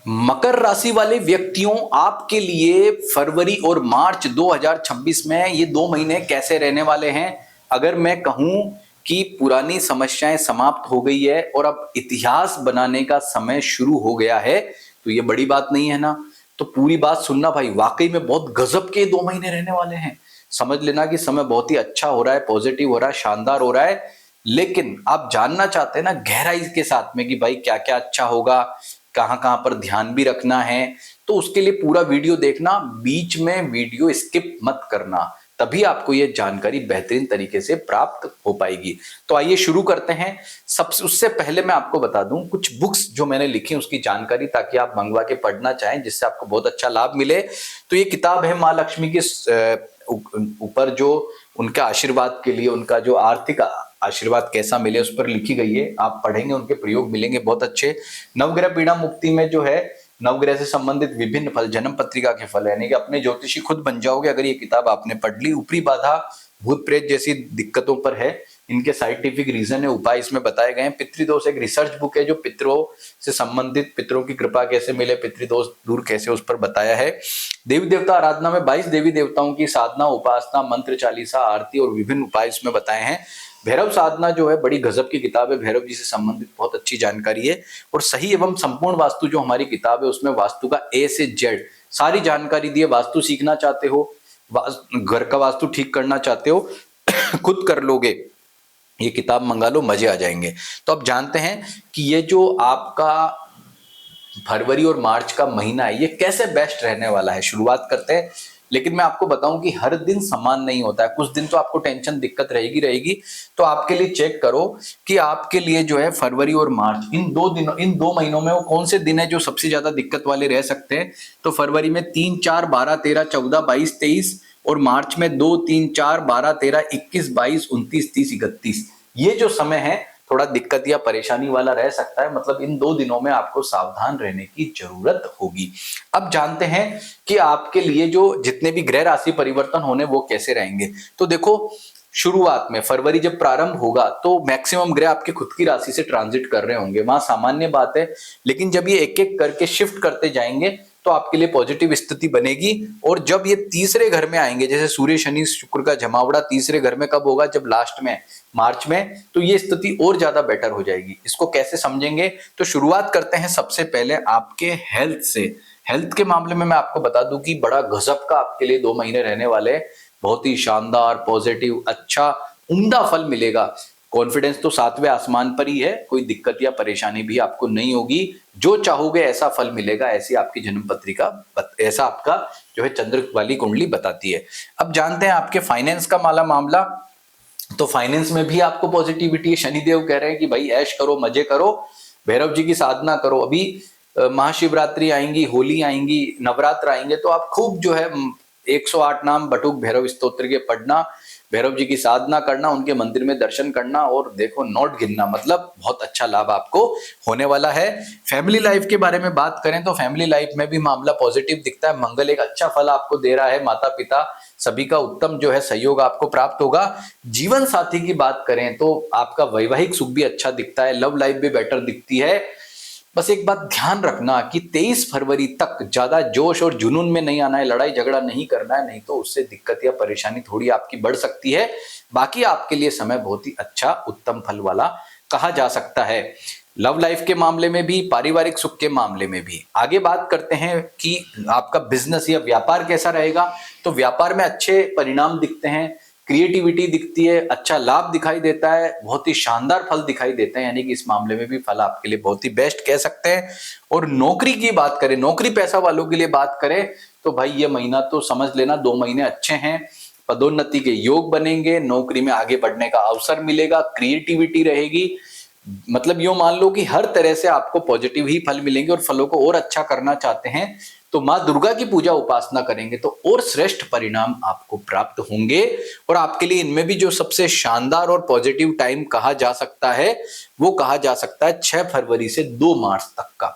मकर राशि वाले व्यक्तियों, आपके लिए फरवरी और मार्च 2026 में ये 2 महीने कैसे रहने वाले हैं। अगर मैं कहूं कि पुरानी समस्याएं समाप्त हो गई है और अब इतिहास बनाने का समय शुरू हो गया है, तो ये बड़ी बात नहीं है ना। तो पूरी बात सुनना भाई, वाकई में बहुत गजब के 2 महीने रहने वाले हैं। समझ लेना कि समय बहुत ही अच्छा हो रहा है, पॉजिटिव हो रहा है, शानदार हो रहा है। लेकिन आप जानना चाहते हैं ना गहराई के साथ में कि भाई क्या क्या अच्छा होगा, कहां कहां पर ध्यान भी रखना है, तो उसके लिए पूरा वीडियो देखना, बीच में वीडियो स्किप मत करना, तभी आपको यह जानकारी बेहतरीन तरीके से प्राप्त हो पाएगी। तो आइए शुरू करते हैं। सबसे उससे पहले मैं आपको बता दूं कुछ बुक्स जो मैंने लिखी उसकी जानकारी, ताकि आप मंगवा के पढ़ना चाहें, जिससे आपको बहुत अच्छा लाभ मिले। तो ये किताब है माँ लक्ष्मी के ऊपर, जो उनका आशीर्वाद के लिए, उनका जो आर्थिक आशीर्वाद कैसा मिले उस पर लिखी गई है। आप पढ़ेंगे उनके प्रयोग मिलेंगे बहुत अच्छे। नवग्रह पीड़ा मुक्ति में जो है नवग्रह से संबंधित विभिन्न फल, जन्म पत्रिका के फल, यानी कि अपने ज्योतिषी खुद बन जाओगे अगर ये किताब आपने पढ़ ली। ऊपरी बाधा, भूत प्रेत जैसी दिक्कतों पर है, इनके साइंटिफिक रीजन है, उपाय इसमें बताए गए हैं। पितृदोष एक रिसर्च बुक है जो पितरों से संबंधित, पितरों की कृपा कैसे मिले, पितृदोष दूर कैसे, उस पर बताया है। देवी देवता आराधना में 22 देवी देवताओं की साधना, उपासना, मंत्र चालीसा, आरती और विभिन्न उपाय इसमें बताए हैं। भैरव साधना जो है बड़ी गजब की किताब है, भैरव जी से संबंधित बहुत अच्छी जानकारी है। और सही एवं संपूर्ण वास्तु जो हमारी किताब है उसमें वास्तु का ए से जेड सारी जानकारी दी है। वास्तु सीखना चाहते हो, घर का वास्तु ठीक करना चाहते हो, खुद कर लोगे, ये किताब मंगा लो, मजे आ जाएंगे। तो अब जानते हैं कि ये जो आपका फरवरी और मार्च का महीना है ये कैसे बेस्ट रहने वाला है। शुरुआत करते हैं। लेकिन मैं आपको बताऊं कि हर दिन समान नहीं होता है, कुछ दिन तो आपको टेंशन दिक्कत रहेगी रहेगी। तो आपके लिए चेक करो कि आपके लिए जो है फरवरी और मार्च, इन 2 महीनों में वो कौन से दिन है जो सबसे ज्यादा दिक्कत वाले रह सकते हैं। तो फरवरी में 3, 4, 12, 13, 14, 22, 23, और मार्च में 2, 3, 4, 12, 13, 21, 22, 29, 30, 31, ये जो समय है थोड़ा दिक्कत या परेशानी वाला रह सकता है। मतलब इन 2 दिनों में आपको सावधान रहने की जरूरत होगी। अब जानते हैं कि आपके लिए जो जितने भी ग्रह राशि परिवर्तन होने वो कैसे रहेंगे। तो देखो, शुरुआत में फरवरी जब प्रारंभ होगा तो मैक्सिमम ग्रह आपके खुद की राशि से ट्रांजिट कर रहे होंगे, वहां सामान्य बात है। लेकिन जब ये एक एक करके शिफ्ट करते जाएंगे तो आपके लिए पॉजिटिव स्थिति बनेगी। और जब ये तीसरे घर में आएंगे, जैसे सूर्य शनि शुक्र का जमावड़ा तीसरे घर में कब होगा, जब लास्ट में मार्च में, तो ये स्थिति और ज्यादा बेटर हो जाएगी। इसको कैसे समझेंगे, तो शुरुआत करते हैं सबसे पहले आपके हेल्थ से। हेल्थ के मामले में मैं आपको बता दूं कि बड़ा गजब का आपके लिए 2 महीने रहने वाले हैं। बहुत ही शानदार, पॉजिटिव, अच्छा, उम्दा फल मिलेगा। कॉन्फिडेंस तो 7वें आसमान पर ही है, कोई दिक्कत या परेशानी भी आपको नहीं होगी। जो चाहोगे ऐसा फल मिलेगा, ऐसी आपकी जन्म पत्रिका, ऐसा आपका जो है चंद्र वाली कुंडली बताती है। अब जानते हैं आपके फाइनेंस का मामला। तो फाइनेंस में भी आपको पॉजिटिविटी है। शनिदेव कह रहे हैं कि भाई ऐश करो, मजे करो, भैरव जी की साधना करो। अभी महाशिवरात्रि आएंगी, होली आएंगी, नवरात्र आएंगे, तो आप खूब जो है 108 नाम बटुक भैरव स्तोत्र के पढ़ना, भैरव जी की साधना करना, उनके मंदिर में दर्शन करना, और देखो नोट गिनना, मतलब बहुत अच्छा लाभ आपको होने वाला है। फैमिली लाइफ के बारे में बात करें तो फैमिली लाइफ में भी मामला पॉजिटिव दिखता है। मंगल एक अच्छा फल आपको दे रहा है, माता पिता सभी का उत्तम जो है सहयोग आपको प्राप्त होगा। जीवन साथी की बात करें तो आपका वैवाहिक सुख भी अच्छा दिखता है, लव लाइफ भी बेटर दिखती है। बस एक बात ध्यान रखना कि 23 फरवरी तक ज्यादा जोश और जुनून में नहीं आना है, लड़ाई झगड़ा नहीं करना है, नहीं तो उससे दिक्कत या परेशानी थोड़ी आपकी बढ़ सकती है। बाकी आपके लिए समय बहुत ही अच्छा, उत्तम फल वाला कहा जा सकता है। लव लाइफ के मामले में भी, पारिवारिक सुख के मामले में भी। आगे बात करते हैं कि आपका बिजनेस या व्यापार कैसा रहेगा। तो व्यापार में अच्छे परिणाम दिखते हैं, क्रिएटिविटी दिखती है, अच्छा लाभ दिखाई देता है, बहुत ही शानदार फल दिखाई देते हैं, यानी कि इस मामले में भी फल आपके लिए बहुत ही बेस्ट कह सकते हैं। और नौकरी की बात करें, नौकरी पैसा वालों के लिए बात करें तो भाई ये महीना तो समझ लेना 2 महीने अच्छे हैं। पदोन्नति के योग बनेंगे, नौकरी में आगे बढ़ने का अवसर मिलेगा, क्रिएटिविटी रहेगी। मतलब यूं मान लो कि हर तरह से आपको पॉजिटिव ही फल मिलेंगे। और फलों को और अच्छा करना चाहते हैं तो माँ दुर्गा की पूजा उपासना करेंगे तो और श्रेष्ठ परिणाम आपको प्राप्त होंगे। और आपके लिए इनमें भी जो सबसे शानदार और पॉजिटिव टाइम कहा जा सकता है वो कहा जा सकता है 6 फरवरी से 2 मार्च तक का।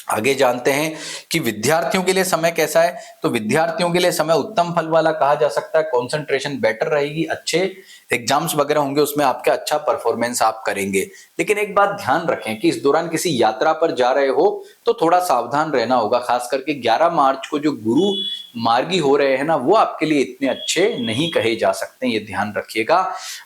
आगे जानते हैं कि विद्यार्थियों के लिए समय कैसा है। तो विद्यार्थियों के लिए समय उत्तम फल वाला कहा जा सकता है। कंसंट्रेशन बेटर रहेगी, अच्छे एग्जाम्स वगैरह होंगे, उसमें आपके अच्छा परफॉर्मेंस आप करेंगे। लेकिन एक बात ध्यान रखें कि इस दौरान किसी यात्रा पर जा रहे हो तो थोड़ा सावधान रहना होगा। खास करके 11 मार्च को जो गुरु मार्गी हो रहे हैं ना, वो आपके लिए इतने अच्छे नहीं कहे जा सकते, ये ध्यान रखिएगा।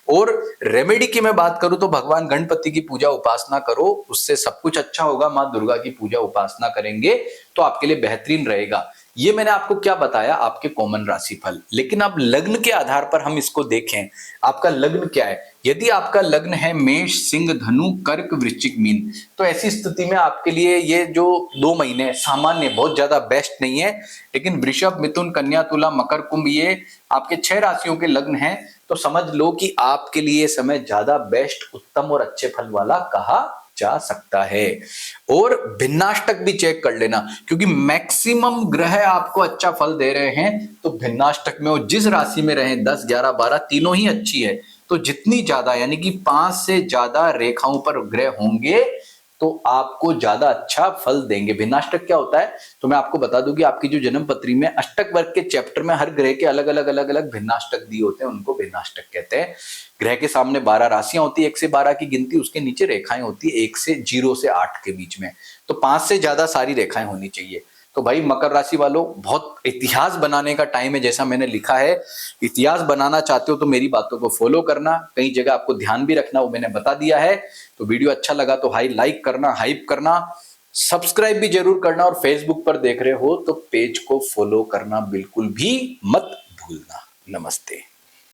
और रेमेडी की मैं बात करूं तो भगवान गणपति की पूजा उपासना करो, उससे सब कुछ अच्छा होगा। माँ दुर्गा की पूजा उपासना करेंगे तो आपके लिए बेहतरीन रहेगा। ये मैंने आपको क्या बताया, आपके कॉमन राशिफल। लेकिन अब लग्न के आधार पर हम इसको देखें, आपका लग्न क्या है। यदि आपका लग्न है मेष, सिंह, धनु, कर्क, वृश्चिक, मीन, तो ऐसी स्थिति में आपके लिए ये जो 2 महीने सामान्य, बहुत ज्यादा बेस्ट नहीं है। लेकिन वृषभ, मिथुन, कन्या, तुला, मकर, कुंभ, ये आपके 6 राशियों के लग्न हैं, तो समझ लो कि आपके लिए समय ज्यादा बेस्ट, उत्तम और अच्छे फल वाला कहा जा सकता है। और भिन्नाष्टक भी चेक कर लेना, क्योंकि मैक्सिमम ग्रह आपको अच्छा फल दे रहे हैं। तो भिन्नाष्टक में वो जिस राशि में रहे, 10, 11, 12 तीनों ही अच्छी है। तो जितनी ज्यादा यानी कि 5 से ज्यादा रेखाओं पर ग्रह होंगे तो आपको ज्यादा अच्छा फल देंगे। भिन्नाष्टक क्या होता है तो मैं आपको बता दूं कि आपकी जो जन्म पत्री में अष्टक वर्ग के चैप्टर में हर ग्रह के अलग अलग भिन्नाष्टक दिए होते हैं, उनको भिन्नाष्टक कहते हैं। ग्रह के सामने 12 राशियां होती है, 1 से 12 की गिनती, उसके नीचे रेखाएं होती है 1 से 0 से 8 के बीच में। तो 5 से ज्यादा सारी रेखाएं होनी चाहिए। तो भाई मकर राशि वालों, बहुत इतिहास बनाने का टाइम है। जैसा मैंने लिखा है, इतिहास बनाना चाहते हो तो मेरी बातों को फॉलो करना। कई जगह आपको ध्यान भी रखना, वो मैंने बता दिया है। तो वीडियो अच्छा लगा तो लाइक करना, हाइप करना, सब्सक्राइब भी जरूर करना, और फेसबुक पर देख रहे हो तो पेज को फॉलो करना बिल्कुल भी मत भूलना। नमस्ते।